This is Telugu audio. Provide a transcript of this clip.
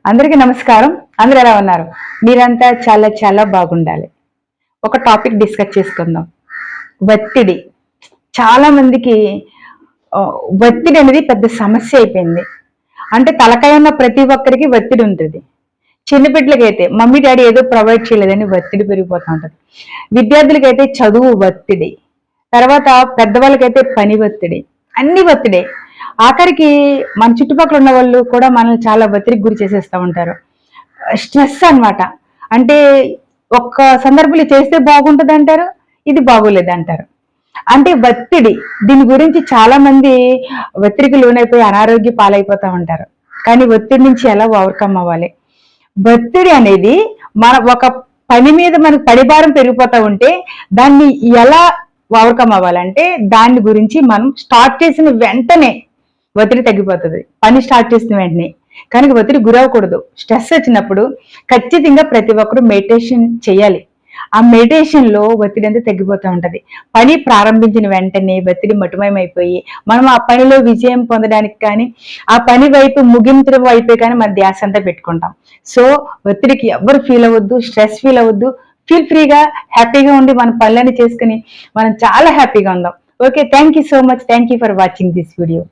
అందరికీ నమస్కారం. అందరూ ఎలా ఉన్నారు? మీరంతా చాలా చాలా బాగుండాలి. ఒక టాపిక్ డిస్కస్ చేసుకుందాం. ఒత్తిడి. చాలా మందికి ఒత్తిడి అనేది పెద్ద సమస్య అయిపోయింది. అంటే తలకాయ ఉన్న ప్రతి ఒక్కరికి ఒత్తిడి ఉంటుంది. చిన్నపిల్లలకైతే మమ్మీ డాడీ ఏదో ప్రొవైడ్ చేయలేదని ఒత్తిడి పెరిగిపోతూ ఉంటుంది. విద్యార్థులకైతే చదువు ఒత్తిడి, తర్వాత పెద్దవాళ్ళకైతే పని ఒత్తిడి, అన్ని ఒత్తిడే. ఆఖరికి మన చుట్టుపక్కల ఉన్న వాళ్ళు కూడా మనల్ని చాలా ఒత్తిడికి గురి చేసేస్తూ ఉంటారు. స్ట్రెస్ అన్నమాట. అంటే ఒక్క సందర్భంలో చేస్తే బాగుంటుంది అంటారు, ఇది బాగోలేదు అంటారు. అంటే ఒత్తిడి, దీని గురించి చాలా మంది ఒత్తిడికి లోనైపోయి అనారోగ్య పాలైపోతూ ఉంటారు. కానీ ఒత్తిడి నుంచి ఎలా ఓవర్కమ్ అవ్వాలి? ఒత్తిడి అనేది మన ఒక పని మీద మనకు పనిభారం పెరిగిపోతూ ఉంటే దాన్ని ఎలా ఓవర్కమ్ అవ్వాలంటే దాని గురించి మనం స్టార్ట్ చేసిన వెంటనే ఒత్తిడి తగ్గిపోతుంది. పని స్టార్ట్ చేసిన వెంటనే. కనుక ఒత్తిడి గురవకూడదు. స్ట్రెస్ వచ్చినప్పుడు ఖచ్చితంగా ప్రతి ఒక్కరూ మెడిటేషన్ చేయాలి. ఆ మెడిటేషన్ లో ఒత్తిడి అంతా తగ్గిపోతూ ఉంటది. పని ప్రారంభించిన వెంటనే ఒత్తిడి మటుమయమైపోయి మనం ఆ పనిలో విజయం పొందడానికి కానీ ఆ పని వైపు ముగింపు వైపే కానీ మన ధ్యాస అంతా పెట్టుకుంటాం. సో ఒత్తిడికి ఎవరు ఫీల్ అవ్వద్దు, స్ట్రెస్ ఫీల్ అవ్వద్దు. ఫీల్ ఫ్రీగా హ్యాపీగా ఉండి మన పనులని చేసుకుని మనం చాలా హ్యాపీగా ఉందాం. Okay, thank you so much. Thank you for watching this video.